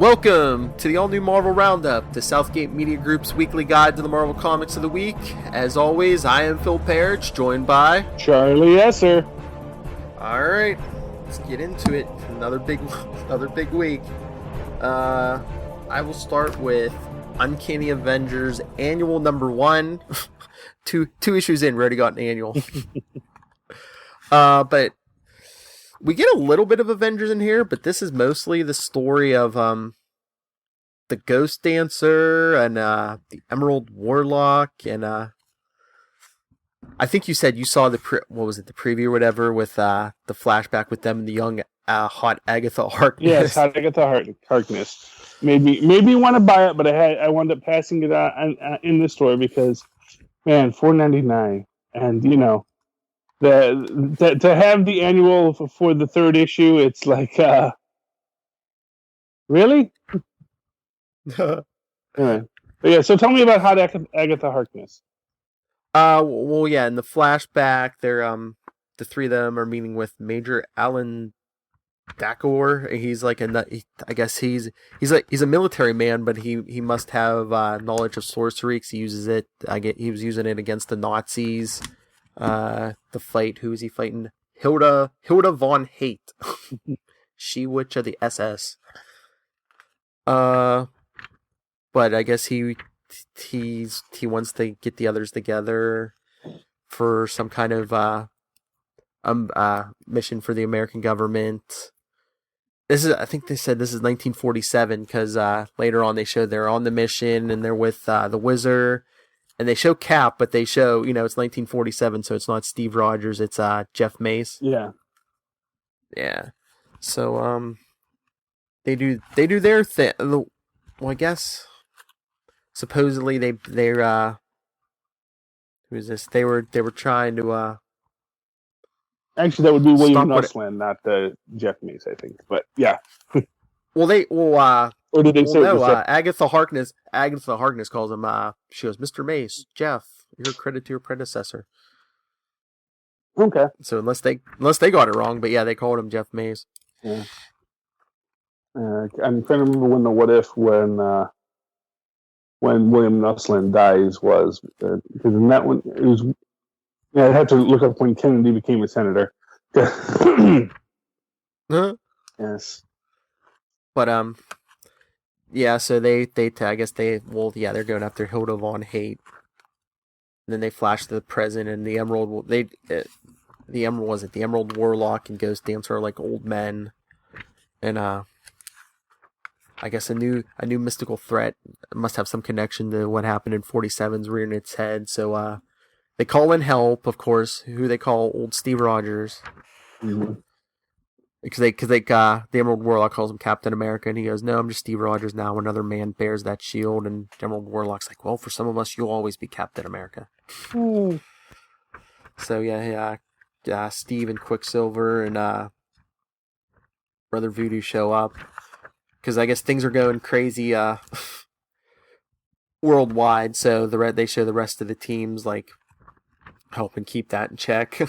Welcome to the All New Marvel Roundup, the Southgate Media Group's weekly guide to the Marvel Comics of the week. As always, I am Phil&rsquo, joined by Charlie&rsquo. Alright, let's get into it. Another big week. I will start with Uncanny Avengers Annual Number 1. two issues in, we already got an annual. But we get a little bit of Avengers in here, but this is mostly the story of the Ghost Dancer and the Emerald Warlock, and I think you said you saw the preview or whatever with the flashback with them and the young hot Agatha Harkness. Yes, hot Agatha Harkness made me want to buy it, but I wound up passing it out in the store because, man, $4.99, and you know. To have the annual for the third issue, it's like, really? Anyway. But yeah, so tell me about Hot Agatha Harkness. Well, yeah, in the flashback, they're the three of them are meeting with Major Alan Dakor. He's like I guess he's a military man, but he must have knowledge of sorcery because he uses it. He was using it against the Nazis. The fight, who is he fighting? Hilda von Hate. She witch of the SS. But I guess he wants to get the others together for some kind of mission for the American government. I think they said this is 1947 because later on they showed they're on the mission and they're with the Wizard. And they show Cap, but they show, it's 1947, so it's not Steve Rogers, it's Jeff Mace. Yeah. Yeah. So, they do their thing. Well, I guess, supposedly they're, who is this? They were trying to, actually, that would be William Nussland, not Jeff Mace, I think. But, yeah. Or did they say no? Agatha Harkness calls him. She goes, Mr. Mace, Jeff. You're a credit to your predecessor. Okay. So unless they got it wrong, but yeah, they called him Jeff Mace. Yeah. I'm trying to remember when the What If when William Nussland dies was because in that one it was. Yeah, I had to look up when Kennedy became a senator. Huh? Yes. But yeah, so they're going after Hilda von Hate. And then they flash to the present, and the Emerald Warlock and Ghost Dancer are like old men, and I guess a new mystical threat must have some connection to what happened in 47's rearing its head. So they call in help, of course. Who they call? Old Steve Rogers. Mm-hmm. Because the Emerald Warlock calls him Captain America, and he goes, "No, I'm just Steve Rogers now." Another man bears that shield, and the Emerald Warlock's like, "Well, for some of us, you'll always be Captain America." Mm. So yeah, Steve and Quicksilver and Brother Voodoo show up because I guess things are going crazy worldwide. So they show the rest of the teams like helping keep that in check.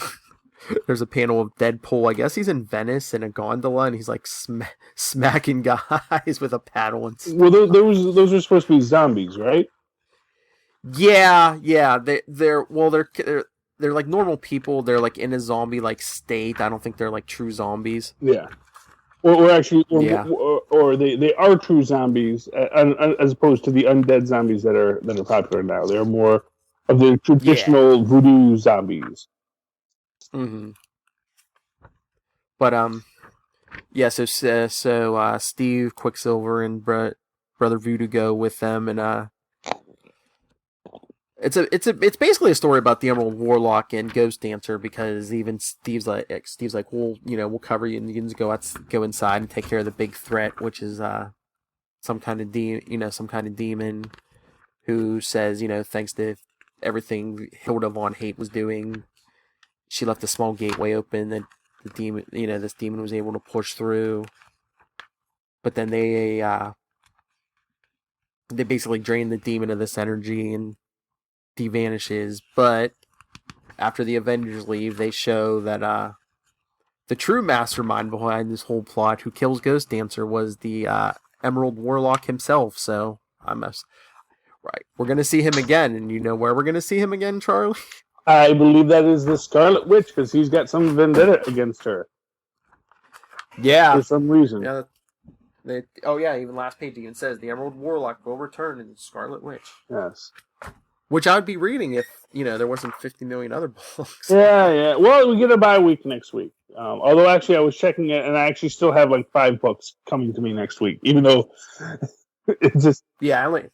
There's a panel of Deadpool. I guess he's in Venice in a gondola, and he's like smacking guys with a paddle. Well, those are supposed to be zombies, right? Yeah. They're like normal people. They're like in a zombie like state. I don't think they're like true zombies. Yeah. Or they are true zombies as opposed to the undead zombies that are popular now. They're more of the traditional voodoo zombies. Mm-hmm. But yeah. So Steve, Quicksilver, and Brother Voodoo go with them, and it's basically a story about the Emerald Warlock and Ghost Dancer because even Steve's like, well, we'll cover you, and you can go inside and take care of the big threat, which is some kind of demon who says, thanks to everything Hilda von Hate was doing, she left a small gateway open that the demon, this demon was able to push through. But then they basically drain the demon of this energy and he vanishes. But after the Avengers leave, they show that the true mastermind behind this whole plot, who kills Ghost Dancer, was the Emerald Warlock himself. So right. We're gonna see him again, and you know where we're gonna see him again, Charlie? I believe that is the Scarlet Witch because he's got some vendetta against her Yeah. for some reason. Yeah. Even last page even says the Emerald Warlock will return in Scarlet Witch. Yes. Which I would be reading if, there wasn't 50 million other books. Yeah. Well, we get a bye week next week. Although, actually, I was checking it, and I actually still have like 5 books coming to me next week, even though it's just... Yeah, I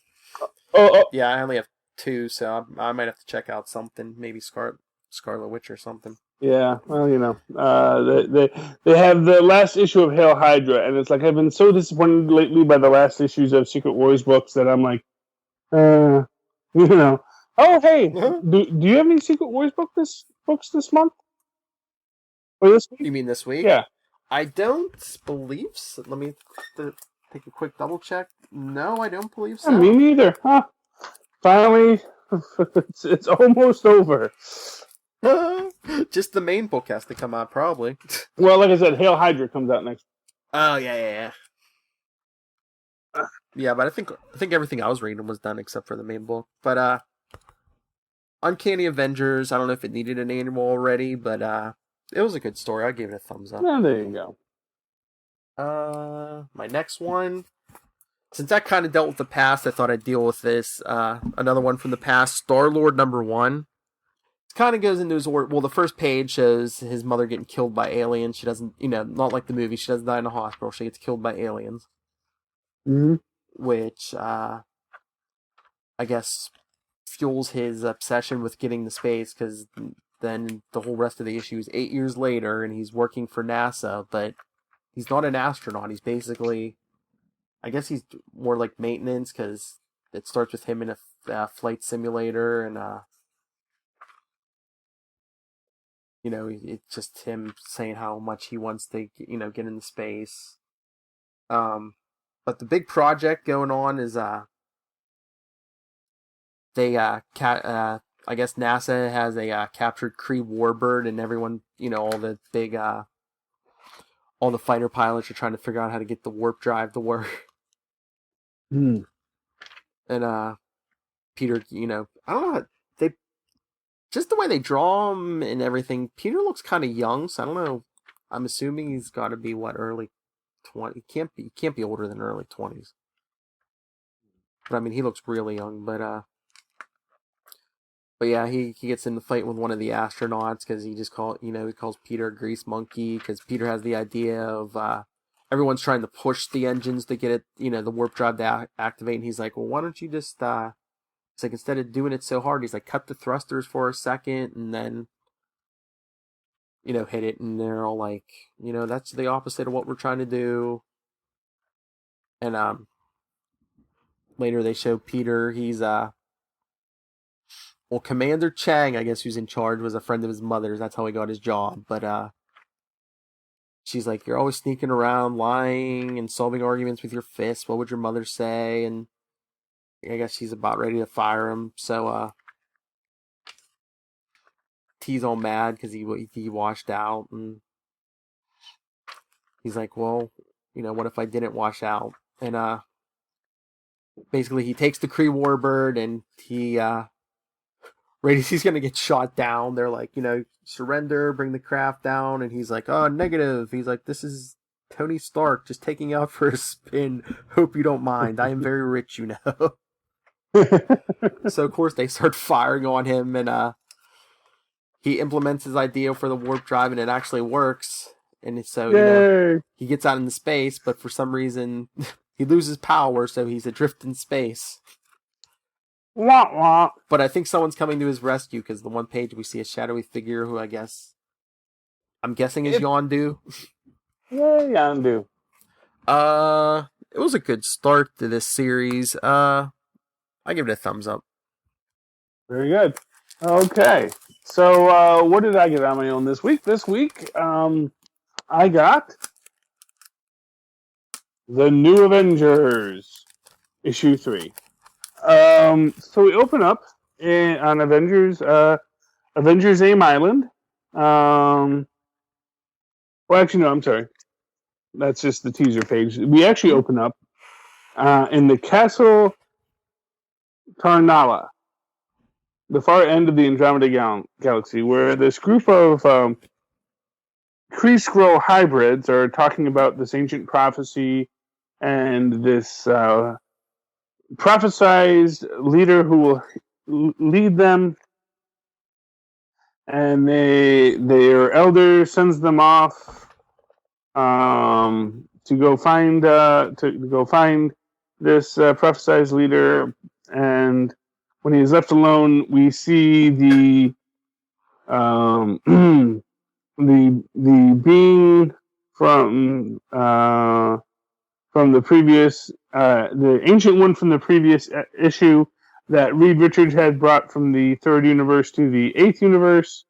Oh, only have 2, so I might have to check out something. Maybe Scarlet Witch or something. yeah. Well, they have the last issue of Hail Hydra, and it's like I've been so disappointed lately by the last issues of Secret Wars books that I'm like, Oh, hey, do you have any Secret Wars books this month or this week? You mean this week? Yeah. I don't believe so. Let me take a quick double check. No, I don't believe so. Yeah, me neither. Huh? Finally, it's almost over. Just the main book has to come out, probably. Well, like I said, Hail Hydra comes out next. Oh yeah. Yeah, but I think everything I was reading was done except for the main book. But Uncanny Avengers, I don't know if it needed an annual already, but it was a good story. I gave it a thumbs up. Yeah, there you go. My next one, since that kind of dealt with the past, I thought I'd deal with this. Another one from the past, Star-Lord #1. It kind of goes into his the first page shows his mother getting killed by aliens. She doesn't, not like the movie. She doesn't die in a hospital. She gets killed by aliens. Mm-hmm. Which, I guess, fuels his obsession with getting to space, because then the whole rest of the issue is 8 years later, and he's working for NASA, but he's not an astronaut. He's basically, I guess he's more like maintenance, because it starts with him in a flight simulator, and, it's just him saying how much he wants to, get into space. But the big project going on is, I guess NASA has a captured Kree warbird, and everyone, all the big, all the fighter pilots are trying to figure out how to get the warp drive to work. Hmm. And Peter, I don't know, just the way they draw him and everything. Peter looks kind of young, so I don't know. I'm assuming he's got to be early 20. He can't be older than early 20s. But I mean, he looks really young. But yeah, he gets in the fight with one of the astronauts because he calls Peter a grease monkey, because Peter has the idea of everyone's trying to push the engines to get it, the warp drive to activate, and he's like, well, why don't you just it's like, instead of doing it so hard, he's like, cut the thrusters for a second and then hit it, and they're all like, that's the opposite of what we're trying to do. And later they show Peter, he's Commander Chang, I guess, who's in charge, was a friend of his mother's. That's how he got his job. But she's like, you're always sneaking around, lying, and solving arguments with your fists. What would your mother say? And I guess she's about ready to fire him. So T's all mad because he washed out. And he's like, well, what if I didn't wash out? And basically he takes the Kree Warbird, and right as he's gonna get shot down, they're like, surrender, bring the craft down, and he's like, oh, negative. He's like, this is Tony Stark just taking out for a spin. Hope you don't mind. I am very rich, So of course they start firing on him, and he implements his idea for the warp drive, and it actually works. And so he gets out into space, but for some reason he loses power, so he's adrift in space. Wah, wah. But I think someone's coming to his rescue, because the one page we see a shadowy figure who I'm guessing is Yondu. Yeah, Yondu. It was a good start to this series. I give it a thumbs up. Very good. Okay. So what did I get on my own this week? This week, I got The New Avengers, issue 3. So we open up on Avengers AIM Island. Well, actually, no, I'm sorry. That's just the teaser page. We actually open up in the Castle Tarnala, the far end of the Andromeda Galaxy, where this group of Kree-Skrull hybrids are talking about this ancient prophecy and this prophesized leader who will lead them, and their elder sends them off to go find this prophesized leader. And when he is left alone, we see the the being from the previous the ancient one from the previous issue that Reed Richards had brought from the third universe to the eighth universe,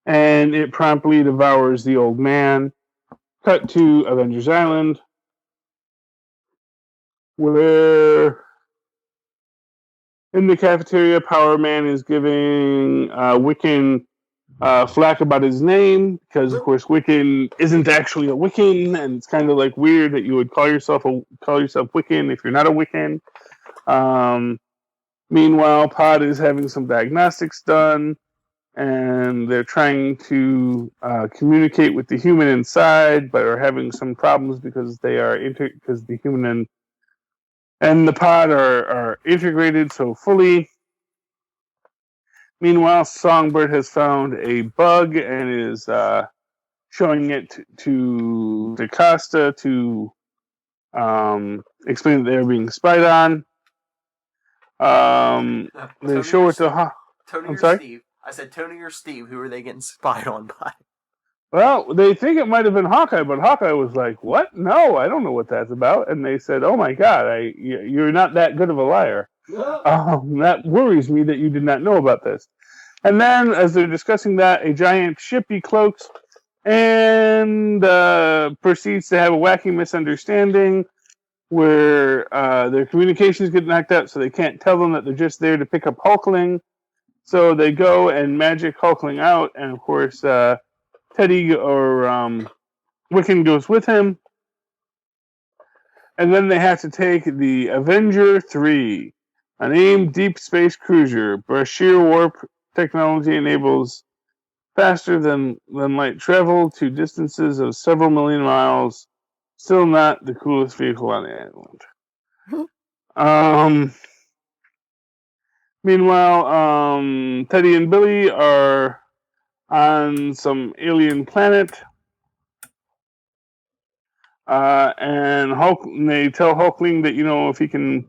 and it promptly devours the old man. Cut to Avengers Island, where in the cafeteria, Power Man is giving Wiccan flack about his name, because of course Wiccan isn't actually a Wiccan, and it's kind of like weird that you would call yourself Wiccan if you're not a Wiccan. Meanwhile, Pod is having some diagnostics done, and they're trying to communicate with the human inside, but are having some problems because because the human and the Pod are integrated so fully. Meanwhile, Songbird has found a bug and is showing it to DaCosta to explain that they're being spied on. They show it to Tony I'm or sorry? Steve. I said Tony or Steve. Who are they getting spied on by? Well, they think it might have been Hawkeye, but Hawkeye was like, "What? No, I don't know what that's about." And they said, "Oh my God, you're not that good of a liar." That worries me that you did not know about this. And then, as they're discussing that, a giant ship decloaks and proceeds to have a wacky misunderstanding where their communications get knocked out, so they can't tell them that they're just there to pick up Hulkling. So they go and magic Hulkling out, and of course, Teddy or Wiccan goes with him. And then they have to take the Avenger 3, an AIM deep space cruiser. Brashear warp technology enables faster than light travel to distances of several million miles. Still not the coolest vehicle on the island. Meanwhile, Teddy and Billy are on some alien planet. And they tell Hulkling that, if he can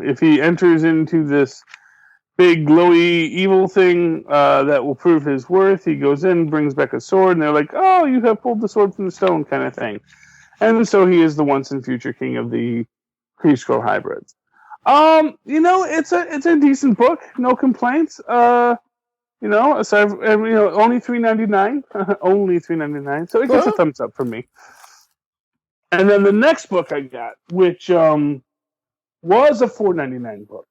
if he enters into this big glowy evil thing that will prove his worth, he goes in, brings back a sword, and they're like, "Oh, you have pulled the sword from the stone," kind of thing. And so he is the once and future king of the Kree-Skrull hybrids. It's a decent book, no complaints. Aside from, only $3.99, only $3.99, so it gets a thumbs up from me. And then the next book I got, which was a $4.99 book,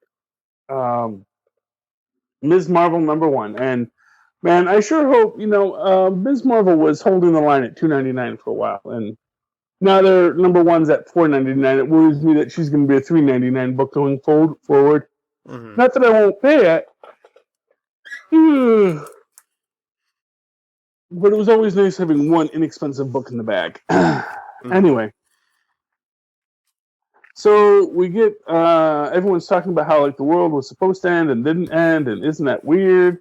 Ms. Marvel #1, and man, I sure hope Ms. Marvel was holding the line at $2.99 for a while, and now their #1's at $4.99. It worries me that she's going to be a $3.99 book going forward. Mm-hmm. Not that I won't pay it, but it was always nice having one inexpensive book in the bag. Mm-hmm. Anyway. So we get everyone's talking about how the world was supposed to end and didn't end, and isn't that weird?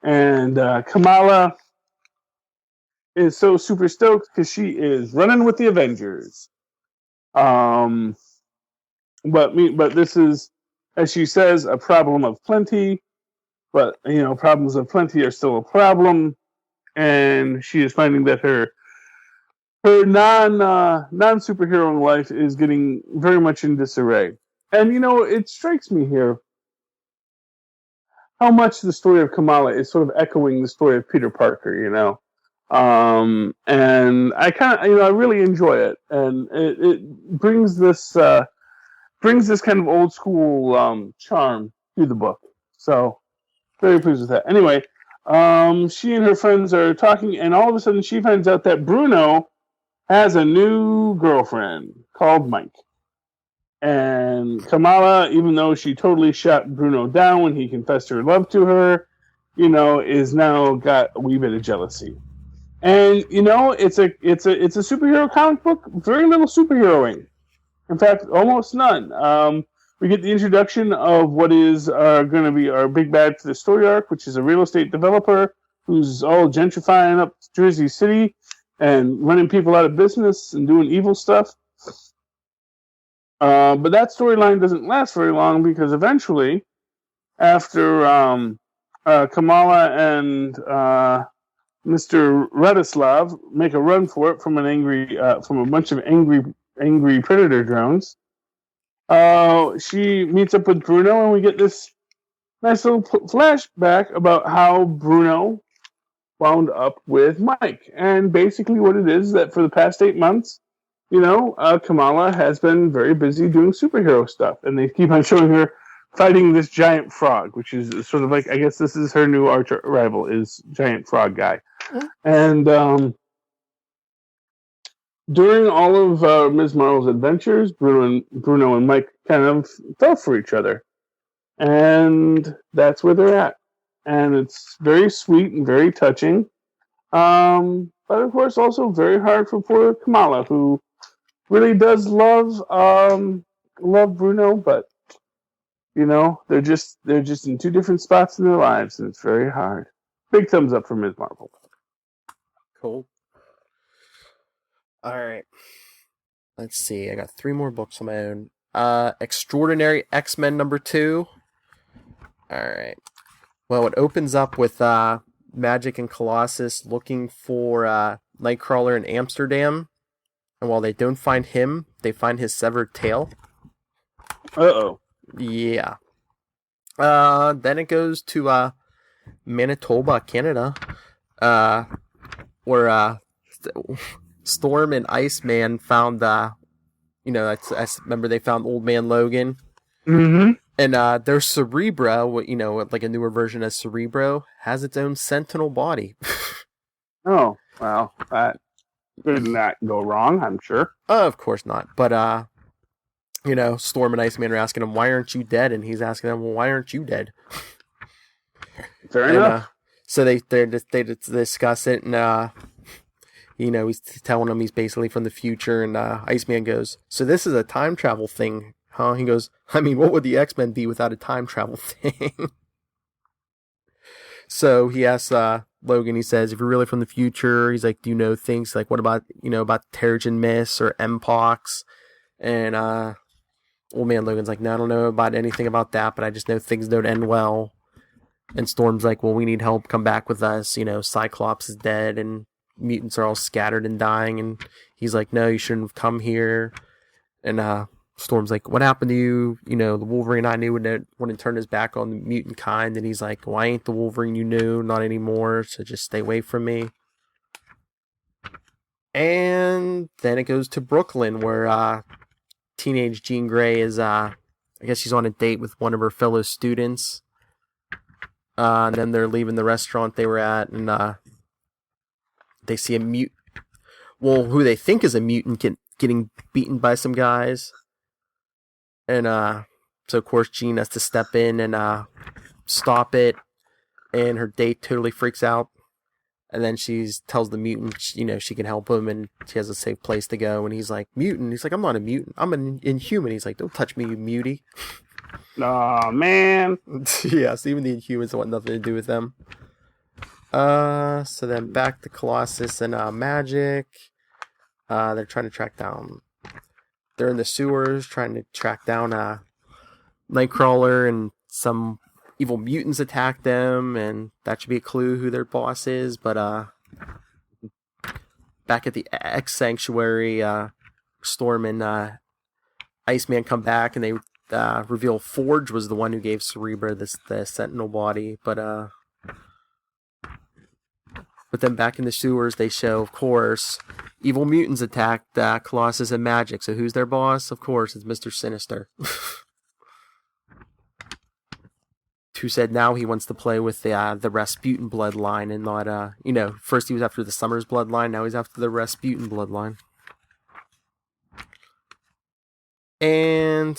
And Kamala is so super stoked because she is running with the Avengers. But this is, as she says, a problem of plenty. But problems of plenty are still a problem, and she is finding that her non-superhero life is getting very much in disarray. And, it strikes me here how much the story of Kamala is sort of echoing the story of Peter Parker, and I I really enjoy it. And it brings this kind of old school charm to the book. So, very pleased with that. Anyway, she and her friends are talking, and all of a sudden she finds out that Bruno has a new girlfriend called Mike. And Kamala, even though she totally shut Bruno down when he confessed her love to her, is now got a wee bit of jealousy. And it's a superhero comic book. Very little superheroing. In fact, almost none. We get the introduction of what is going to be our big bad for the story arc, which is a real estate developer who's all gentrifying up Jersey City and running people out of business and doing evil stuff. But that storyline doesn't last very long because eventually, after Kamala and Mr. Radislav make a run for it from from a bunch of angry predator drones, she meets up with Bruno, and we get this nice little flashback about how Bruno wound up with Mike. And basically, what it is that for the past 8 months, Kamala has been very busy doing superhero stuff, and they keep on showing her fighting this giant frog, which is sort of like, I guess this is her new arch rival, is giant frog guy. And during all of Ms. Marvel's adventures, Bruno and Mike kind of fell for each other, and that's where they're at. And it's very sweet and very touching, but of course also very hard for poor Kamala, who really does love Bruno, but they're just in two different spots in their lives, and it's very hard. Big thumbs up for Ms. Marvel. Cool. All right. Let's see. I got 3 more books on my own. Extraordinary X-Men #2. All right. Well, it opens up with Magic and Colossus looking for Nightcrawler in Amsterdam. And while they don't find him, they find his severed tail. Uh-oh. Yeah. Then it goes to Manitoba, Canada, where Storm and Iceman found, I remember they found Old Man Logan. Mm-hmm. And their Cerebro, like a newer version of Cerebro, has its own sentinel body. Oh, well, that could not go wrong, I'm sure. Of course not. But, Storm and Iceman are asking him, why aren't you dead? And he's asking them, well, why aren't you dead? Fair enough. So they discuss it, and, he's telling him he's basically from the future, and Iceman goes, so this is a time travel thing, huh? He goes, I mean, what would the X-Men be without a time travel thing? So he asks Logan, he says, if you're really from the future, he's like, do you know things like, what about, about Terrigen Mist or Mpox? And Old Man Logan's like, no, I don't know about anything about that, but I just know things don't end well. And Storm's like, well, we need help, come back with us, Cyclops is dead, and mutants are all scattered and dying, and he's like, no, you shouldn't have come here. And Storm's like, what happened to you? The Wolverine I knew wouldn't turn his back on the mutant kind. And he's like, well, I ain't the Wolverine you knew, not anymore, so just stay away from me. And then it goes to Brooklyn, where teenage Jean Grey is, I guess she's on a date with one of her fellow students. And then they're leaving the restaurant they were at, and they see a who they think is a mutant getting beaten by some guys. And so of course Jean has to step in and stop it, and her date totally freaks out, and then she tells the mutant she can help him, and she has a safe place to go. And he's like, mutant? He's like, I'm not a mutant, I'm an inhuman. He's like, don't touch me, you mutie. Oh man. Yeah, so even the Inhumans want nothing to do with them. So then back to Colossus and Magic. They're trying to track down. They're in the sewers trying to track down Nightcrawler, and some evil mutants attack them, and that should be a clue who their boss is. But back at the X Sanctuary, Storm and Iceman come back, and they reveal Forge was the one who gave Cerebro the Sentinel body. But then back in the sewers, they show, of course, evil mutants attacked Colossus and Magic. So who's their boss? Of course, it's Mr. Sinister. Who said now he wants to play with the Rasputin bloodline and not, first he was after the Summers bloodline, now he's after the Rasputin bloodline. And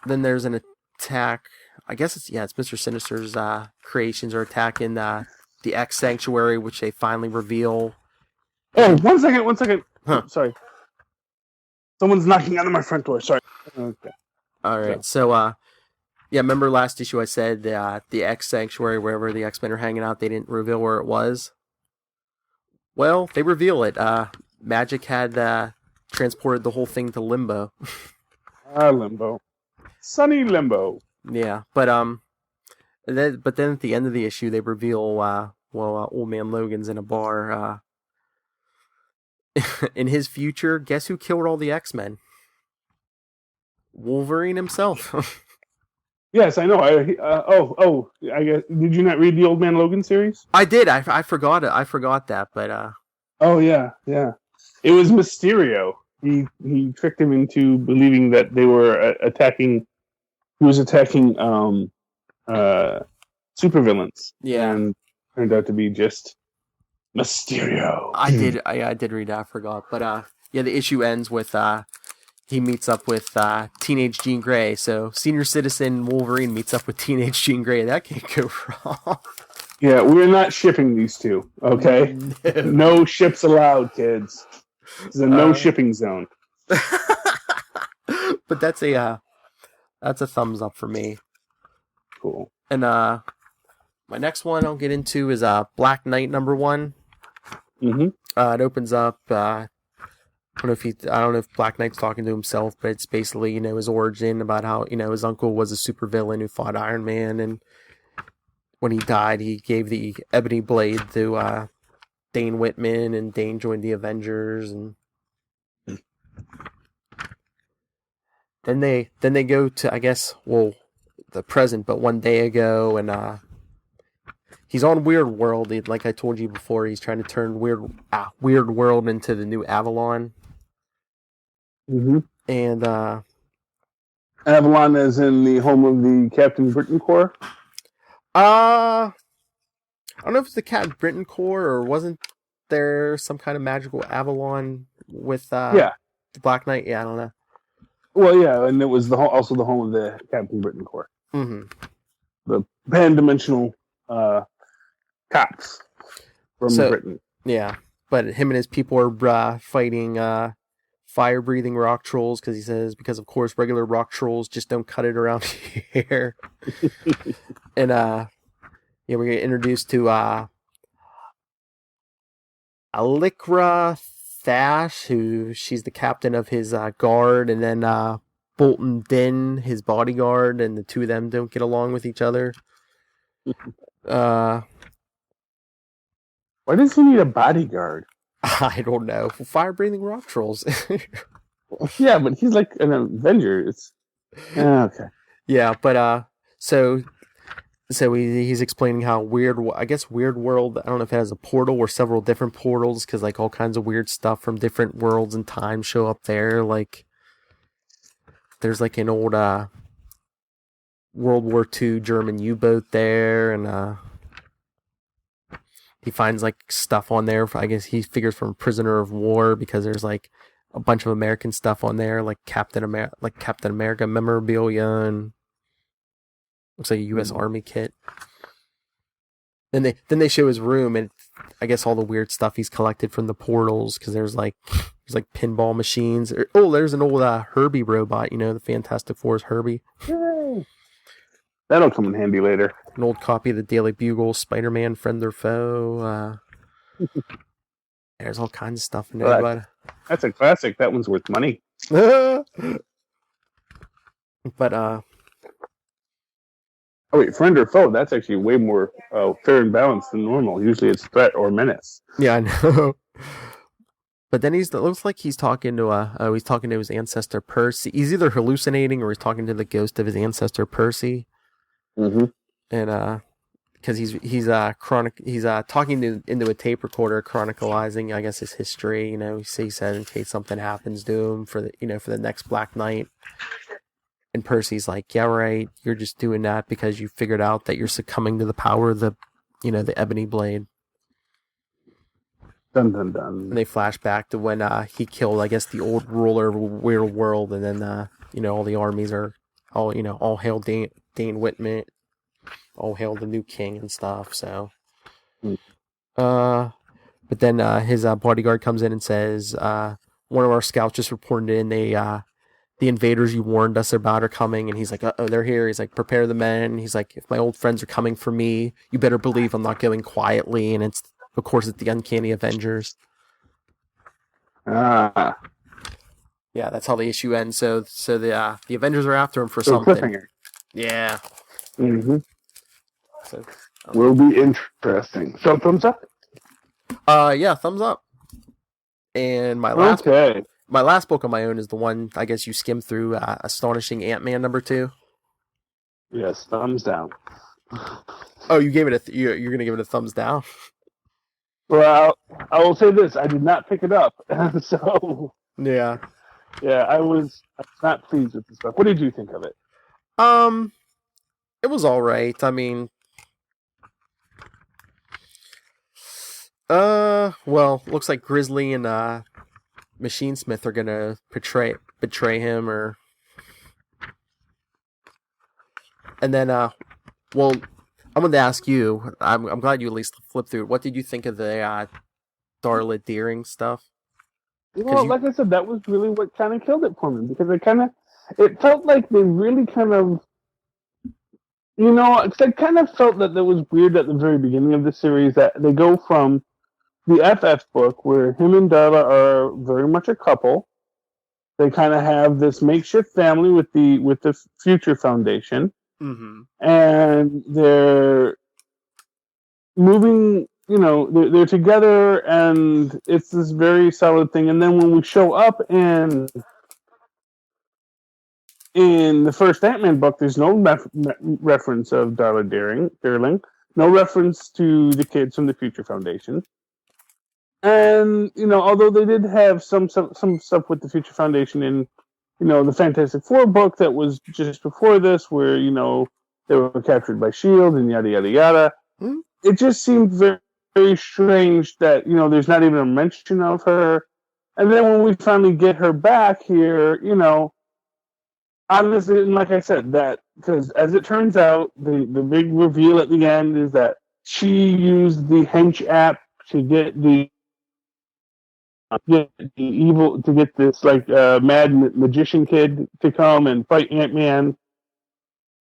then there's an attack. I guess it's Mr. Sinister's creations are attacking the X Sanctuary, which they finally reveal. Oh, 1 second, 1 second. Huh. Oh, sorry. Someone's knocking on my front door. Sorry. Okay. All right. So, remember last issue I said the X Sanctuary, wherever the X-Men are hanging out, they didn't reveal where it was? Well, they reveal it. Magic had transported the whole thing to Limbo. Limbo. Sunny Limbo. Yeah, but then at the end of the issue, they reveal, Old Man Logan's in a bar. In his future, guess who killed all the X-Men? Wolverine himself. Yes, I know. I guess. Did you not read the Old Man Logan series? I did. I forgot it. I forgot that, but Oh yeah. It was Mysterio. He tricked him into believing that they were attacking. He was attacking supervillains. Yeah. And turned out to be just Mysterio. I did read that. I forgot, but the issue ends with he meets up with Teenage Jean Grey. So senior citizen Wolverine meets up with Teenage Jean Grey. That can't go wrong. Yeah, we're not shipping these two. Okay, no ships allowed, kids. It's a no shipping zone. But that's a thumbs up for me. Cool. And my next one I'll get into is Black Knight #1. Mm-hmm. It opens up. I don't know if Black Knight's talking to himself, but it's basically his origin about how his uncle was a supervillain who fought Iron Man, and when he died, he gave the ebony blade to Dane Whitman, and Dane joined the Avengers, and then they go to, I guess, the present, but one day ago, and he's on Weird World. Like I told you before, he's trying to turn Weird World into the new Avalon. Mm-hmm. And Avalon is in the home of the Captain Britain Corps. I don't know if it's the Captain Britain Corps, or wasn't there some kind of magical Avalon with the Black Knight? Yeah, I don't know. Well, yeah, and it was also the home of the Captain Britain Corps. Mm-hmm. The pan-dimensional cops from Britain. Yeah, but him and his people are fighting fire-breathing rock trolls, because of course regular rock trolls just don't cut it around here. And we get introduced to Alikra Thash, she's the captain of his guard, and then Bolton Din, his bodyguard, and the two of them don't get along with each other. Why does he need a bodyguard? I don't know. Fire-breathing rock trolls. Yeah, but he's like an Avenger. Okay. Yeah, but so he's explaining how Weird World, I don't know if it has a portal or several different portals, because like all kinds of weird stuff from different worlds and times show up there. Like there's like an old World War II German U-boat there, and he finds like stuff on there. I guess he figures from Prisoner of War, because there's like a bunch of American stuff on there, like Captain America memorabilia, and looks like a U.S. Army kit. Then they show his room, and I guess all the weird stuff he's collected from the portals, because there's like pinball machines. There's an old Herbie robot, the Fantastic Four's Herbie. Yay. That'll come in handy later. An old copy of the Daily Bugle, Spider-Man, Friend or Foe. There's all kinds of stuff in there. Well, that's a classic. That one's worth money. But oh wait, Friend or Foe? That's actually way more fair and balanced than normal. Usually it's threat or menace. Yeah, I know. But then it looks like he's talking to his ancestor Percy. He's either hallucinating or he's talking to the ghost of his ancestor Percy. Mm-hmm. And because he's talking into a tape recorder, chronicalizing, I guess, his history. He said in case something happens to him for the next Black Knight. And Percy's like, yeah, right. You're just doing that because you figured out that you're succumbing to the power of the Ebony Blade. Dun dun And dun. they flash back to when he killed, I guess, the old ruler of a weird world, and then all the armies are all hail Dane Whitman, all hail the new king and stuff. So uh, but then his bodyguard comes in and says, one of our scouts just reported in the invaders you warned us about are coming, and he's like, oh, they're here. He's like, prepare the men. He's like, if my old friends are coming for me, you better believe I'm not going quietly. And it's, of course, it's the Uncanny Avengers. Ah, Yeah, that's how the issue ends. So the Avengers are after him for so something. cliffhanger. Yeah. Mm-hmm. So Will be interesting. So thumbs up. yeah, thumbs up. And Okay. my last book on my own is the one I guess you skimmed through, Astonishing Ant-Man #2. Yes, thumbs down. Oh, you gave it you're gonna give it a thumbs down. Well, I will say this: I did not pick it up, so Yeah. yeah, I was not pleased with this stuff. What did you think of it? Um, it was all right. I mean, well, looks like Grizzly and Machine Smith are gonna betray him, or and then well, I'm going to ask you. I'm glad you at least flipped through it. What did you think of the Darla Deering stuff? Because Well, like I said, that was really what kind of killed it for me because it felt like they really kind of, because I kind of felt that was weird at the very beginning of the series that they go from the FF book where him and Darla are very much a couple. They kind of have this makeshift family with the Future Foundation, mm-hmm. and they're moving. They're together, and it's this very solid thing. And then when we show up in the first Ant-Man book, there's no reference of Darla Dearling, no reference to the kids from the Future Foundation. And although they did have some stuff with the Future Foundation in the Fantastic Four book that was just before this, where they were captured by Shield and yada yada yada. Mm-hmm. It just seemed very, very strange that there's not even a mention of her. And then when we finally get her back here, honestly, and like I said, that because as it turns out, the big reveal at the end is that she used the Hench app to get this mad magician kid to come and fight Ant-Man.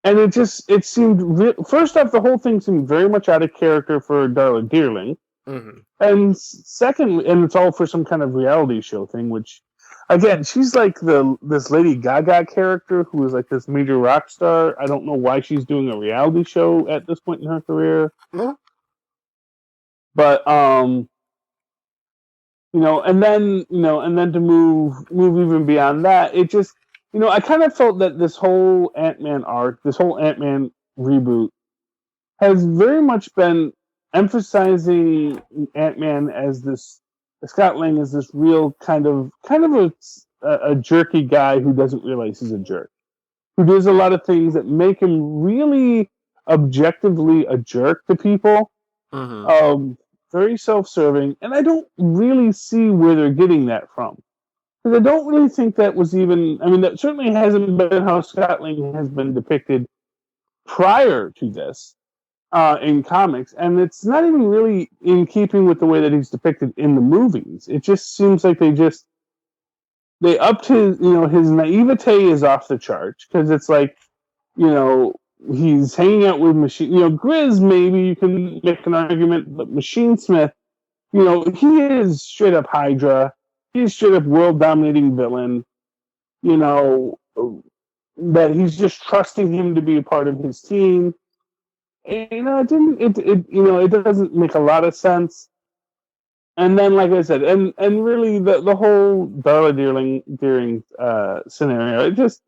And it seemed first off, the whole thing seemed very much out of character for Darla Dearling. Mm-hmm. And secondly, and it's all for some kind of reality show thing, which again, she's like this Lady Gaga character who is like this major rock star. I don't know why she's doing a reality show at this point in her career. Mm-hmm. But and then to move even beyond that, it just I kind of felt that this whole Ant-Man arc, this whole Ant-Man reboot has very much been emphasizing Ant-Man as this Scott Lang as this real kind of a jerky guy who doesn't realize he's a jerk, who does a lot of things that make him really objectively a jerk to people. Mm-hmm. Very self-serving, and I don't really see where they're getting that from. Because I don't really think that was even. I mean, that certainly hasn't been how Scott Lang has been depicted prior to this in comics, and it's not even really in keeping with the way that he's depicted in the movies. It just seems like they upped his naivete is off the charts because it's like he's hanging out with Machine. Grizz, maybe you can make an argument, but Machine Smith, he is straight up Hydra. He's straight up world dominating villain. That he's just trusting him to be a part of his team. And, it doesn't make a lot of sense. And then, like I said, and really the whole Darla Deering scenario, it just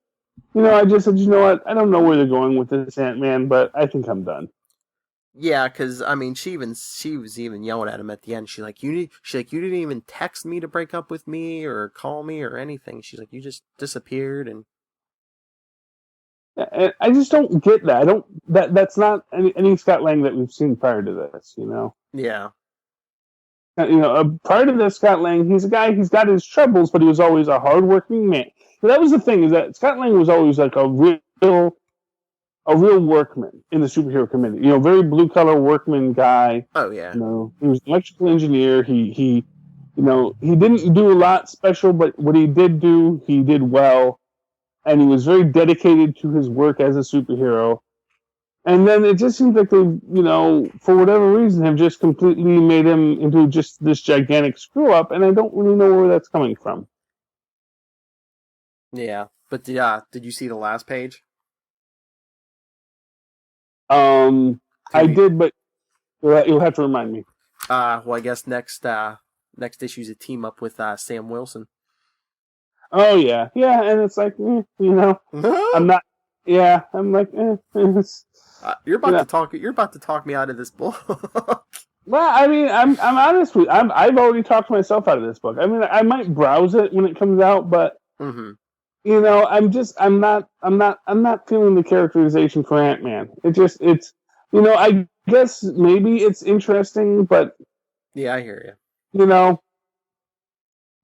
I just said, what? I don't know where they're going with this Ant-Man, but I think I'm done. Yeah, because I mean, she was even yelling at him at the end. She's like, you didn't even text me to break up with me or call me or anything. She's like, you just disappeared. And I just don't get that. I don't. That's not any Scott Lang that we've seen prior to this. yeah, Prior to this, Scott Lang, he's a guy. He's got his troubles, but he was always a hardworking man. So that was the thing, is that Scott Lang was always like a real workman in the superhero community. Very blue collar workman guy. Oh yeah. He was an electrical engineer. He didn't do a lot special, but what he did do, he did well, and he was very dedicated to his work as a superhero. And then it just seems like they, for whatever reason, have just completely made him into just this gigantic screw up, and I don't really know where that's coming from. Yeah, but did you see the last page? I did, but you'll have to remind me. Well, I guess next issue's a team up with Sam Wilson. Oh yeah, and it's like, I'm not. Yeah, I'm like, you're about to talk me out of this book. Well, I mean, I'm honest with you. I've already talked myself out of this book. I mean, I might browse it when it comes out, but mm-hmm. I'm not feeling the characterization for Ant-Man. I guess maybe it's interesting, but yeah, I hear you.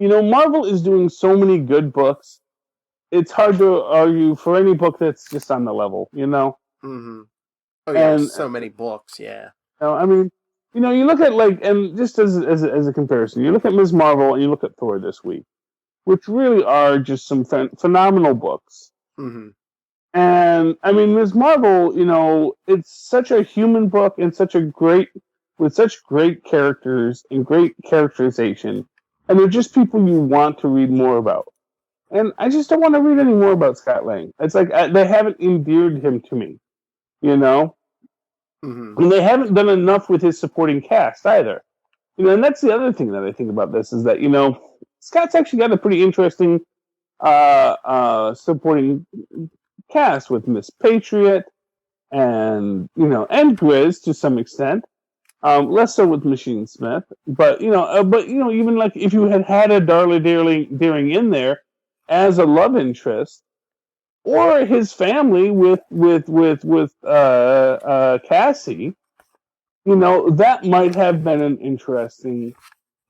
Marvel is doing so many good books. It's hard to argue for any book that's just on the level, Mm-hmm. Oh yeah, so many books, yeah. I mean, you look at and just as a comparison, you look at Ms. Marvel and you look at Thor this week, which really are just some phenomenal books. Mm-hmm. And I mean, Ms. Marvel, it's such a human book and with such great characters and great characterization, and they're just people you want to read more about. And I just don't want to read any more about Scott Lang. It's like they haven't endeared him to me, Mm-hmm. And they haven't done enough with his supporting cast either. And that's the other thing that I think about this is that, Scott's actually got a pretty interesting supporting cast with Miss Patriot and Grizz to some extent. Less so with Machine Smith, but even like if you had a Darla Deering in there as a love interest, or his family with Cassie, that might have been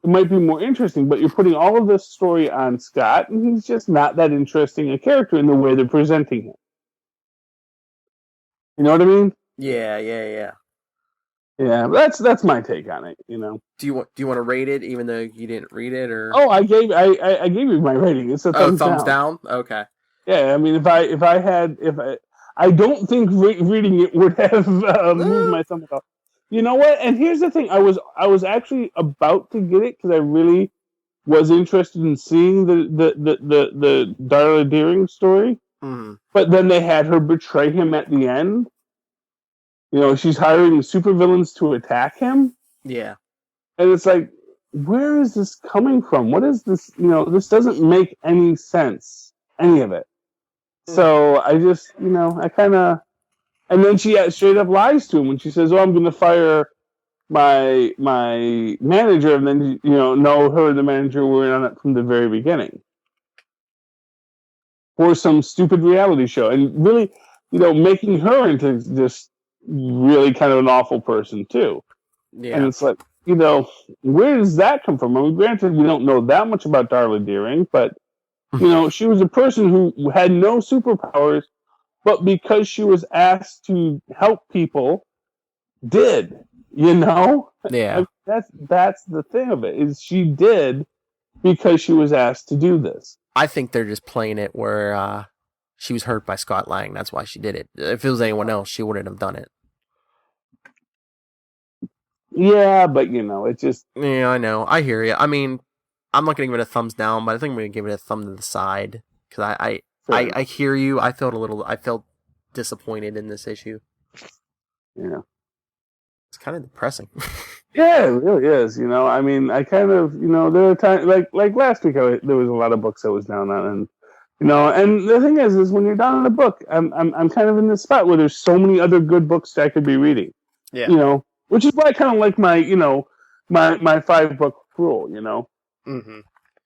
it might be more interesting, but you're putting all of this story on Scott, and he's just not that interesting a character in the way they're presenting him. You know what I mean? Yeah. Yeah, that's my take on it. Do you want to rate it, even though you didn't read it, or? Oh, I gave you my rating. It's a thumbs down. Okay. Yeah, I mean, I don't think reading it would have moved my thumb at all. You know what? And here's the thing: I was actually about to get it because I really was interested in seeing the Darla Deering story. Mm-hmm. But then they had her betray him at the end. She's hiring supervillains to attack him. Yeah. And it's like, where is this coming from? What is this? This doesn't make any sense. Any of it. So I just, I kind of... And then she straight up lies to him when she says, oh, I'm going to fire my manager. And then, no, her and the manager were on it from the very beginning. For some stupid reality show. And really, making her into just really kind of an awful person too. Yeah. And it's like, where does that come from? I mean, granted, we don't know that much about Darla Deering, but she was a person who had no superpowers, but because she was asked to help people, did. Yeah. That's the thing of it, is she did because she was asked to do this. I think they're just playing it where she was hurt by Scott Lang. That's why she did it. If it was anyone else, she wouldn't have done it. Yeah, but it just... Yeah, I know. I hear you. I mean, I'm not going to give it a thumbs down, but I think I'm going to give it a thumb to the side. Because I hear you. I felt disappointed in this issue. Yeah. It's kind of depressing. Yeah, it really is. I mean, I kind of, there are times, like last week, there was a lot of books I was down on, and and the thing is when you're down on a book, I'm kind of in this spot where there's so many other good books that I could be reading. Yeah. Which is why I kind of like my, my 5-book rule, Mm-hmm.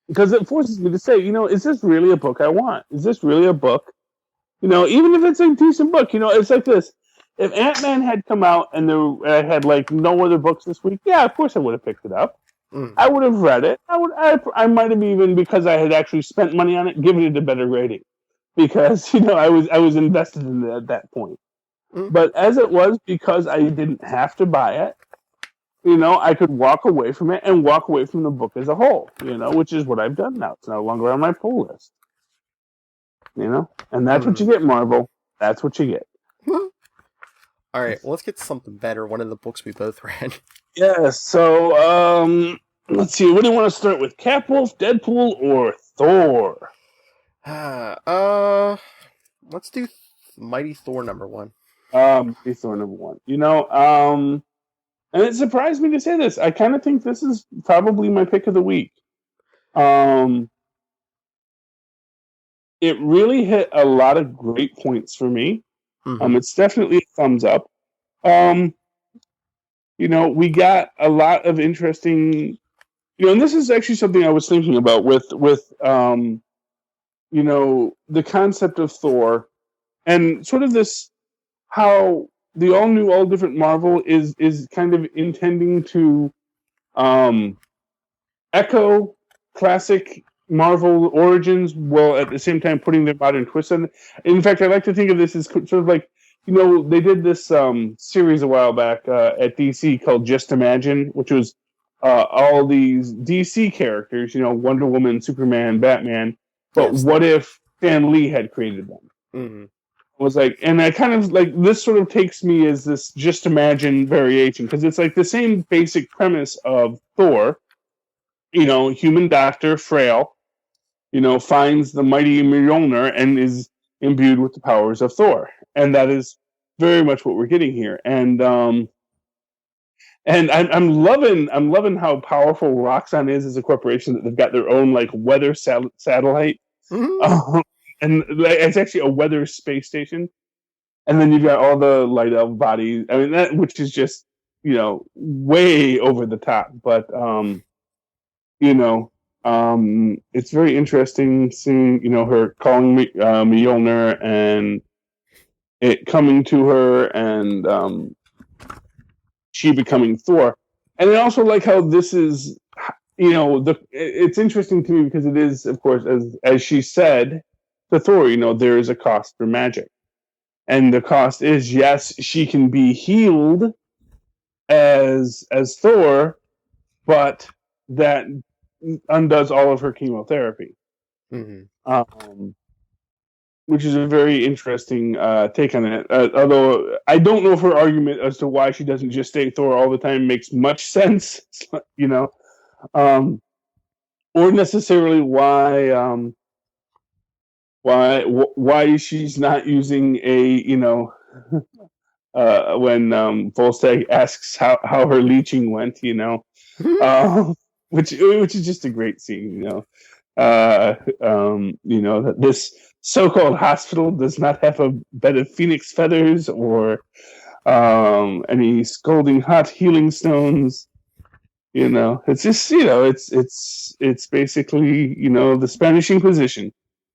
Because it forces me to say, is this really a book I want? Is this really a book? Even if it's a decent book, it's like this. If Ant-Man had come out and I had no other books this week, yeah, of course I would have picked it up. Mm. I would have read it. I might have even, because I had actually spent money on it, given it a better rating because I was invested in it at that point. Mm. But as it was, because I didn't have to buy it, I could walk away from it and walk away from the book as a whole, which is what I've done now. It's no longer on my pull list, and that's what you Mm. get, Marvel. That's what you get. All right, well, let's get to something better. One of the books we both read. Yeah, so let's see. What do you want to start with? Capwolf, Deadpool, or Thor? Let's do Mighty Thor #1. Thor #1. And it surprised me to say this. I kind of think this is probably my pick of the week. It really hit a lot of great points for me. Mm-hmm. It's definitely a thumbs up. We got a lot of interesting, and this is actually something I was thinking about with the concept of Thor and sort of this, how the all different Marvel is kind of intending to echo classic Marvel origins, while at the same time putting their modern twist on it. In fact, I like to think of this as sort of like, they did this series a while back at DC called Just Imagine, which was all these DC characters, Wonder Woman, Superman, Batman, but Yes. what if Stan Lee had created them? Mm-hmm. Was like, and I kind of like, this sort of takes me as this Just Imagine variation, because it's like the same basic premise of Thor, human doctor, frail, finds the mighty Mjolnir and is imbued with the powers of Thor. And that is very much what we're getting here. And I'm loving how powerful Roxxon is as a corporation, that they've got their own like weather satellite. Mm-hmm. And it's actually a weather space station. And then you've got all the light elf bodies. I mean, that, which is just, way over the top. But, it's very interesting seeing, her calling me Mjolnir and it coming to her, and she becoming Thor. And I also like how this is, it's interesting to me because it is, of course, as she said to Thor, there is a cost for magic. And the cost is, yes, she can be healed as Thor, but that undoes all of her chemotherapy. Mm-hmm. Which is a very interesting take on it. Although I don't know if her argument as to why she doesn't just stay Thor all the time makes much sense, or necessarily why she's not using a when Volstagg asks how her leeching went, which is just a great scene, that this so-called hospital does not have a bed of phoenix feathers or any scalding hot healing stones. It's just, it's basically, the Spanish Inquisition,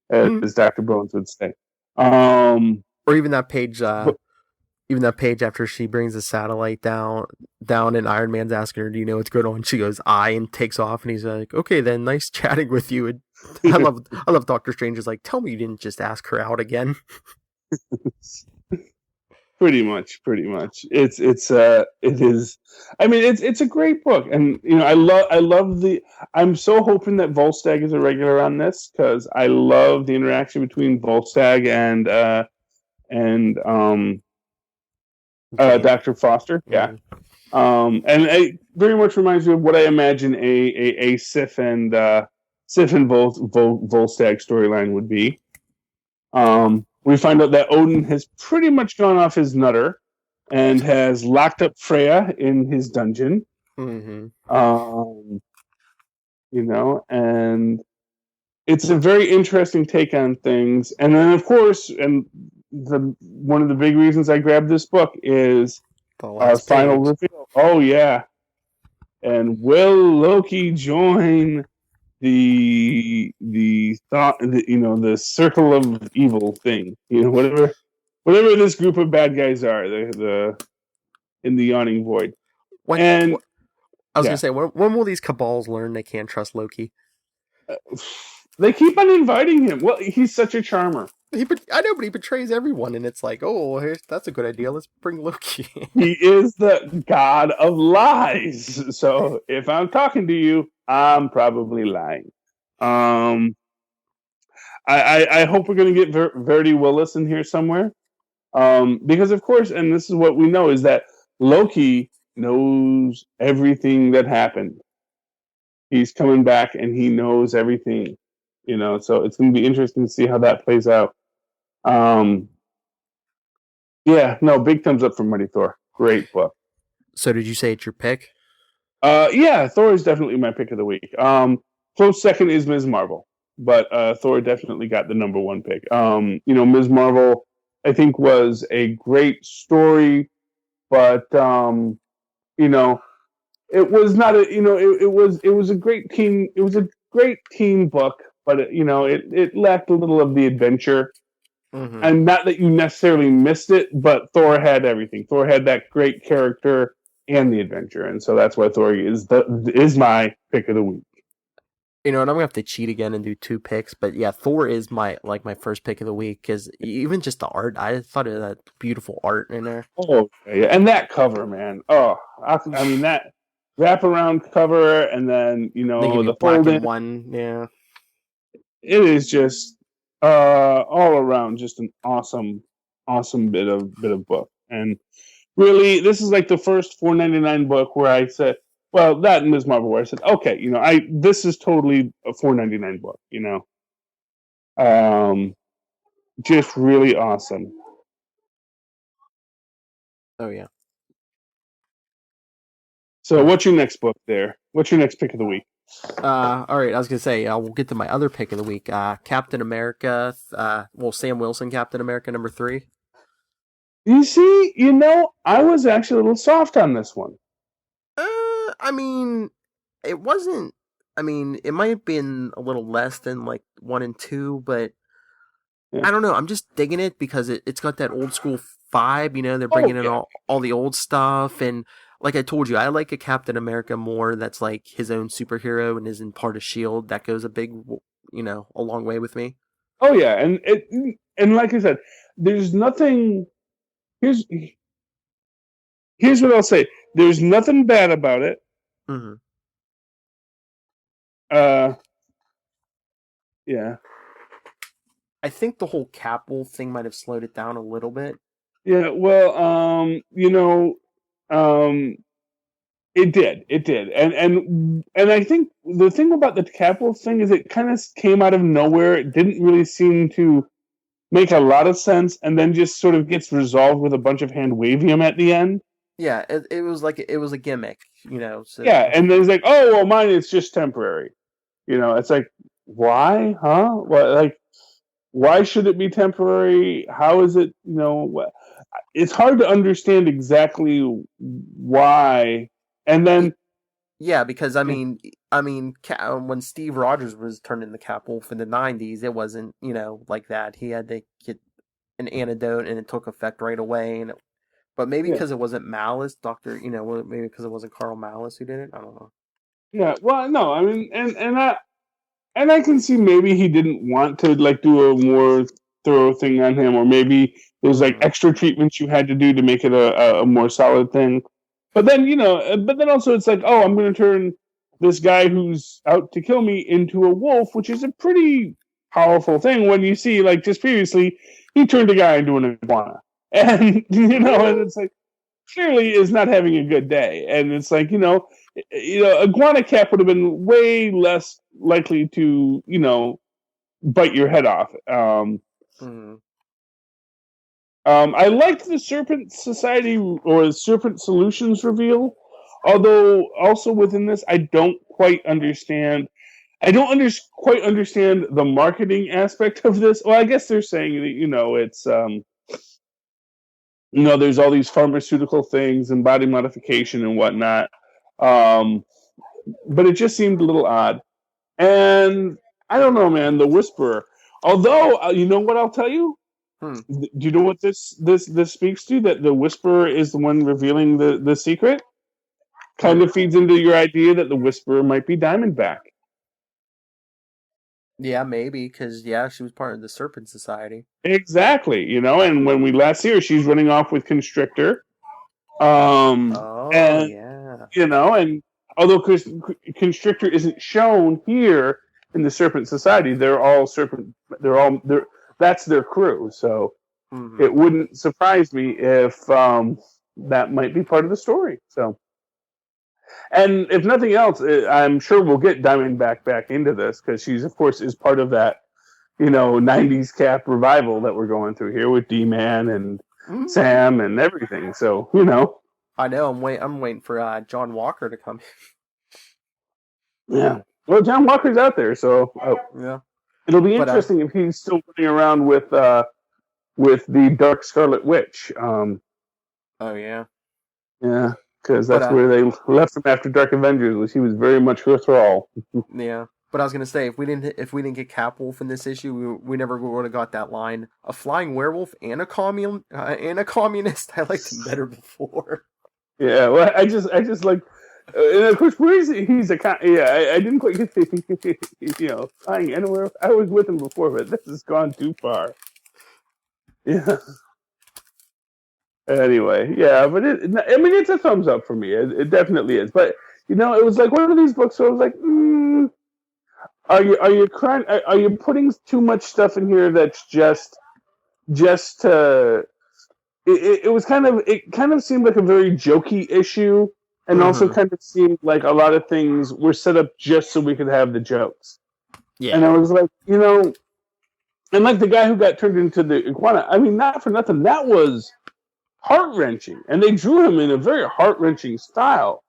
as Dr. Bones would say. Or even that page. Even that page after she brings the satellite down, and Iron Man's asking her, "Do you know what's going on?" She goes, "I," and takes off. And he's like, "Okay, then, nice chatting with you." And I love Doctor Strange is like, "Tell me you didn't just ask her out again." Pretty much. It is. I mean, it's a great book, and I love the. I'm so hoping that Volstagg is a regular on this, because I love the interaction between Volstagg and Dr. Foster. Yeah. And it very much reminds me of what I imagine a Sif and Volstagg storyline would be. We find out that Odin has pretty much gone off his nutter and has locked up Freya in his dungeon. Mm-hmm. And it's a very interesting take on things. And then, of course, and one of the big reasons I grabbed this book is our final reveal. Oh, yeah. And will Loki join the thought, the circle of evil thing? Whatever this group of bad guys are, the in the yawning void. I was gonna Yeah. say, when will these cabals learn they can't trust Loki? They keep on inviting him. Well, he's such a charmer. I know, but he betrays everyone, and it's like, oh, that's a good idea. Let's bring Loki. He is the god of lies. So if I'm talking to you, I'm probably lying. I hope we're going to get Verity Willis in here somewhere. Because, of course, and this is what we know, is that Loki knows everything that happened. He's coming back and he knows everything. So it's going to be interesting to see how that plays out. Yeah, no, big thumbs up from Mighty Thor. Great book. So did you say it's your pick? Yeah, Thor is definitely my pick of the week. Close second is Ms. Marvel, but Thor definitely got the number one pick. Ms. Marvel, I think, was a great story, but it was not a it was a great teen book, but it lacked a little of the adventure. Mm-hmm. And not that you necessarily missed it, but Thor had everything. Thor had that great character and the adventure, and so that's why Thor is my pick of the week. And I'm gonna have to cheat again and do two picks, but yeah, Thor is my first pick of the week because even just the art, I thought it had beautiful art in there. Oh yeah, and that cover, man. Oh, I mean that wraparound cover, and then They give you the black fold and in. one, yeah. It is just all around just an awesome bit of book. And really, this is like the first $4.99 book where I said, well, that and Ms. Marvel, where I said, okay, this is totally a $4.99 book. Just really awesome. Oh yeah. So, what's your next book there? What's your next pick of the week? All right, I was gonna say we'll get to my other pick of the week. Captain America. Sam Wilson, Captain America #3. You see, I was actually a little soft on this one. I mean, it wasn't. I mean, it might have been a little less than like 1 and 2, but Yeah. I don't know. I'm just digging it because it's got that old school vibe. They're bringing in all the old stuff, and like I told you, I like a Captain America more that's like his own superhero and isn't part of Shield. That goes a long way with me. Oh yeah, and like I said, there's nothing. Here's what I'll say. There's nothing bad about it. Mm-hmm. Yeah. I think the whole Capel thing might have slowed it down a little bit. Yeah. Well, it did, and I think the thing about the Capel thing is it kind of came out of nowhere. It didn't really seem to make a lot of sense, and then just sort of gets resolved with a bunch of hand wavium at the end. Yeah, it was like it was a gimmick, So. Yeah, and then it's like, oh well, mine is just temporary. It's like, why, huh? What, why should it be temporary? How is it? It's hard to understand exactly why. And then, yeah, because I mean, when Steve Rogers was turned into Capwolf in the '90s, it wasn't like that. He had to get an antidote, and it took effect right away. But maybe because it wasn't Malice, maybe because it wasn't Carl Malice who did it. I don't know. Yeah, well, no, I mean, and I can see maybe he didn't want to do a more thorough thing on him, or maybe there's extra treatments you had to do to make it a more solid thing. But then also it's like, oh, I'm going to turn this guy who's out to kill me into a wolf, which is a pretty powerful thing. When you see just previously he turned a guy into an iguana, and and it's like clearly is not having a good day, and it's like Iguana Cap would have been way less likely to bite your head off. I liked the Serpent Society or Serpent Solutions reveal, although also within this I don't quite understand. I don't quite understand the marketing aspect of this. Well, I guess they're saying that it's there's all these pharmaceutical things and body modification and whatnot. But it just seemed a little odd. And I don't know, man, the Whisperer. Although, you know what I'll tell you? Do you know what this speaks to? That the Whisperer is the one revealing the secret? kind of feeds into your idea that the Whisperer might be Diamondback. Yeah, maybe, because, she was part of the Serpent Society. Exactly, and when we last see her, she's running off with Constrictor. Oh, And, yeah. and although Constrictor isn't shown here in the Serpent Society, that's their crew, so it wouldn't surprise me if that might be part of the story. So, and if nothing else, I'm sure we'll get Diamondback back into this because she's, of course, is part of that, 90s Cap revival that we're going through here with D-Man and Sam and everything. So, I know. I'm waiting for John Walker to come. Yeah. Well, John Walker's out there, so Yeah. it'll be But, interesting if he's still running around with the Dark Scarlet Witch. Oh yeah. Yeah, because that's where they left him after Dark Avengers. Was he was very much her thrall. Yeah. But I was gonna say, if we didn't get Capwolf in this issue, we never would have got that line. A flying werewolf and a communist. I liked him better before. Yeah, well, I just like, and of course, where is he? He's a I didn't quite get flying anywhere. I was with him before, but this has gone too far. Yeah. Anyway, yeah, but it's a thumbs up for me. It definitely is. But it was like one of these books where I was like, are you putting too much stuff in here that's just to it kind of seemed like a very jokey issue, and also kind of seemed like a lot of things were set up just so we could have the jokes. Yeah. And I was like, and like the guy who got turned into the iguana, I mean, not for nothing, that was heart-wrenching. And they drew him in a very heart-wrenching style.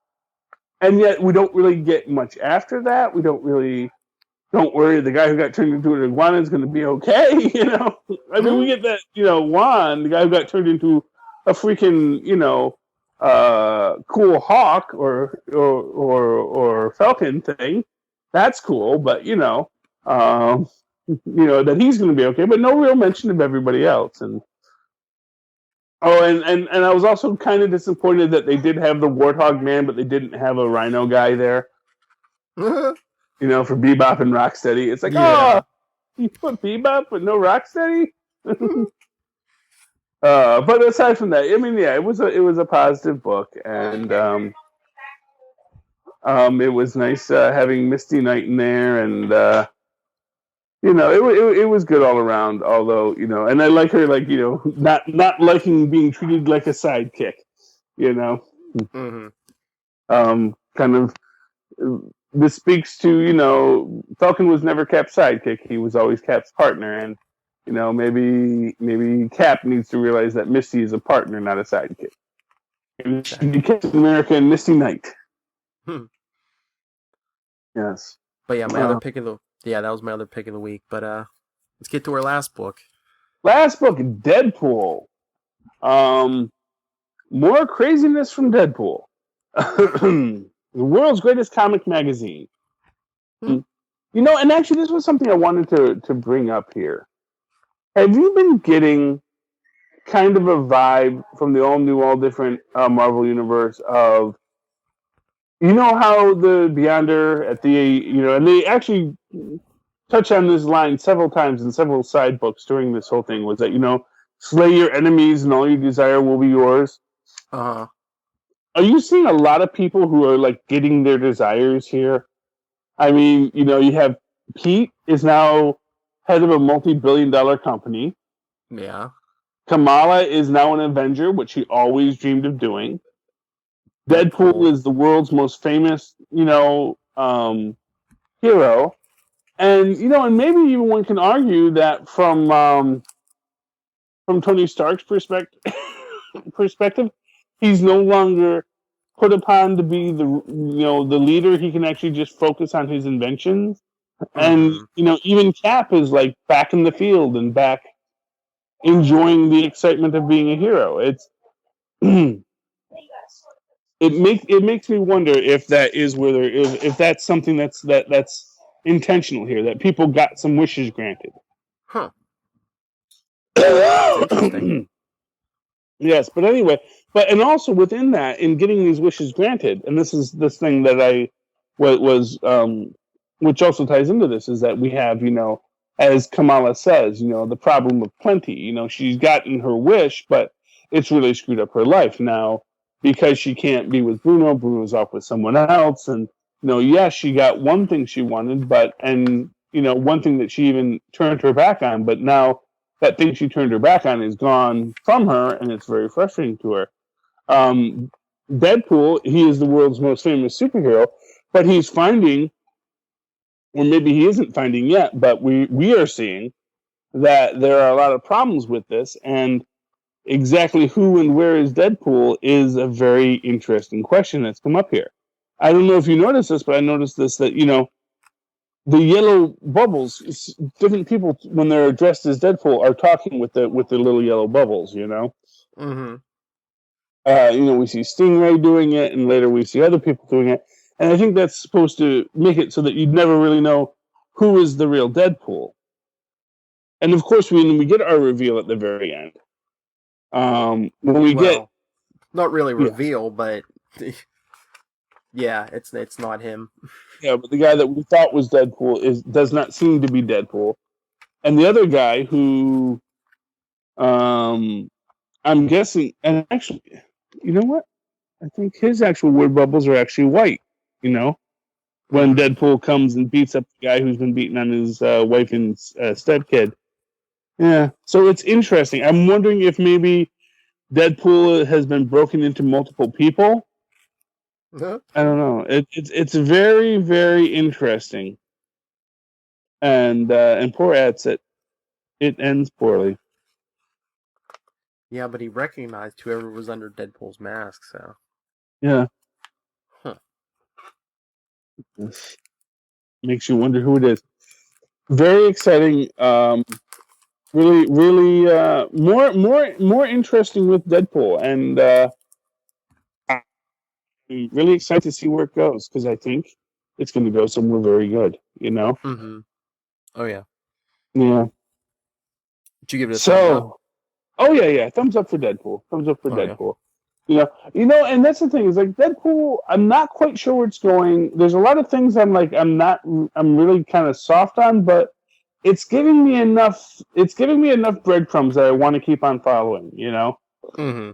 And yet we don't really get much after that. We don't worry, the guy who got turned into an iguana is going to be okay, I mean, we get that, Juan, the guy who got turned into a freaking, cool hawk or falcon thing. That's cool, but, that he's going to be okay, but no real mention of everybody else. And and I was also kind of disappointed that they did have the Warthog Man, but they didn't have a Rhino guy there. For Bebop and Rocksteady. It's like, you put Bebop but no Rocksteady? But aside from that, I mean, yeah, it was a positive book, and it was nice having Misty Knight in there, and it was good all around. Although, and I like her, like, not liking being treated like a sidekick, kind of. This speaks to, Falcon was never Cap's sidekick. He was always Cap's partner. And, maybe Cap needs to realize that Misty is a partner, not a sidekick. And she be Captain America and Misty Knight. Yes. But yeah, that was my other pick of the week. But let's get to our last book. Last book, Deadpool. More craziness from Deadpool. The world's greatest comic magazine. And actually, this was something I wanted to bring up here. Have you been getting kind of a vibe from the all new, all different Marvel universe of, how the Beyonder at the, and they actually touch on this line several times in several side books during this whole thing, was that, slay your enemies and all you desire will be yours. Uh-huh. Are you seeing a lot of people who are, like, getting their desires here? I mean, you have Pete is now head of a multi-billion-dollar company. Yeah. Kamala is now an Avenger, which he always dreamed of doing. Deadpool is the world's most famous, hero. And, and maybe even one can argue that from Tony Stark's perspective, he's no longer put upon to be the leader. He can actually just focus on his inventions. And even Cap is like back in the field and back enjoying the excitement of being a hero. It's it makes me wonder if that is where there is, if that's something that's intentional here, that people got some wishes granted. That's interesting. Yes, but anyway, but and also within that, in getting these wishes granted, and this is this thing that I was which also ties into this, is that we have, as Kamala says, the problem of plenty. She's gotten her wish, but it's really screwed up her life now because she can't be with Bruno. Bruno's off with someone else, and yes, she got one thing she wanted, but one thing that she even turned her back on, but now that thing she turned her back on is gone from her, and it's very frustrating to her. Deadpool, he is the world's most famous superhero, but he's finding, or maybe he isn't finding yet, but we are seeing that there are a lot of problems with this, and exactly who and where is Deadpool is a very interesting question that's come up here. I don't know if you noticed this, but I noticed this, that, the yellow bubbles, different people, when they're dressed as Deadpool, are talking with the little yellow bubbles, Mm-hmm. We see Stingray doing it, and later we see other people doing it. And I think that's supposed to make it so that you'd never really know who is the real Deadpool. And of course, when we get our reveal at the very end, when we get not really reveal, but yeah, it's not him. Yeah, but the guy that we thought was Deadpool does not seem to be Deadpool, and the other guy who, I'm guessing, and actually, you know what? I think his actual word bubbles are actually white. When Deadpool comes and beats up the guy who's been beating on his wife and stepkid. Yeah, so it's interesting. I'm wondering if maybe Deadpool has been broken into multiple people. Uh-huh. I don't know. It's very, very interesting. And poor Ats, it ends poorly. Yeah, but he recognized whoever was under Deadpool's mask, so. Yeah. Huh. Makes you wonder who it is. Very exciting. Really, really more interesting with Deadpool, and I'm really excited to see where it goes, because I think it's going to go somewhere very good. Mm-hmm. Oh yeah. Yeah. Did you give it a thumbs up? Oh yeah. Thumbs up for Deadpool. Thumbs up for Deadpool. Yeah. And that's the thing, is like Deadpool, I'm not quite sure where it's going. There's a lot of things I'm really kind of soft on, but it's giving me enough breadcrumbs that I want to keep on following, Mm-hmm.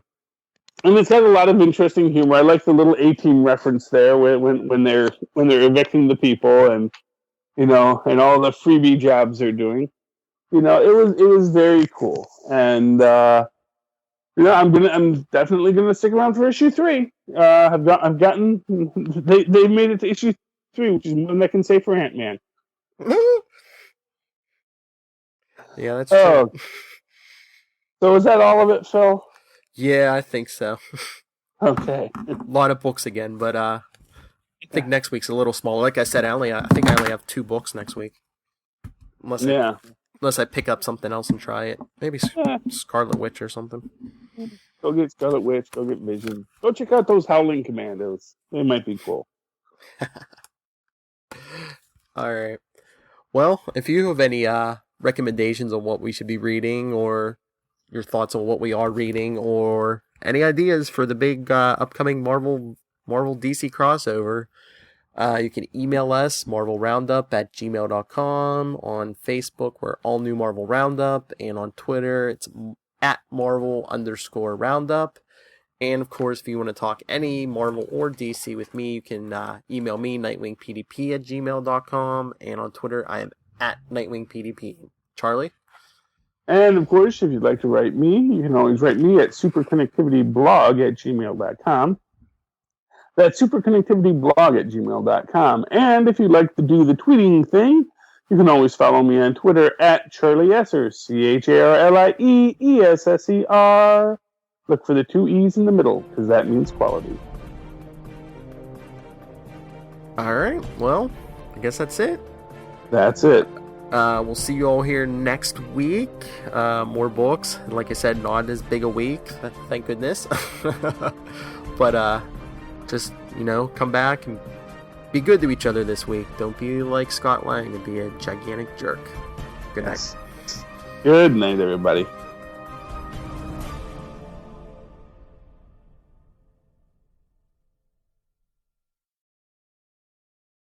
And it's got a lot of interesting humor. I like the little A-Team reference there when they're evicting the people, and and all the freebie jobs they're doing. It was very cool, and I'm definitely gonna stick around for issue 3. I've gotten they've made it to issue 3, which is more than I can say for Ant-Man. Yeah, that's true. So is that all of it, Phil? Yeah, I think so. Okay. A lot of books again, but I think next week's a little smaller. Like I said, I think I only have 2 books next week. Unless I pick up something else and try it. Maybe Scarlet Witch or something. Go get Scarlet Witch. Go get Vision. Go check out those Howling Commandos. They might be cool. All right. Well, if you have any recommendations on what we should be reading, or your thoughts on what we are reading, or any ideas for the big upcoming Marvel DC crossover, you can email us, marvelroundup@gmail.com. On Facebook, we're All New Marvel Roundup. And on Twitter, it's @Marvel_Roundup. And of course, if you want to talk any Marvel or DC with me, you can email me, nightwingpdp@gmail.com. And on Twitter, I am @nightwingpdp. Charlie? And of course, if you'd like to write me, you can always write me at superconnectivityblog@gmail.com. That's superconnectivityblog@gmail.com. And if you'd like to do the tweeting thing, you can always follow me on Twitter @CharlieEsser, CharlieEsser. Look for the 2 E's in the middle, because that means quality. All right. Well, I guess that's it. That's it. We'll see you all here next week. More books. Like I said, not as big a week. Thank goodness. But just, come back and be good to each other this week. Don't be like Scott Lang and be a gigantic jerk. Good night. Good night, everybody.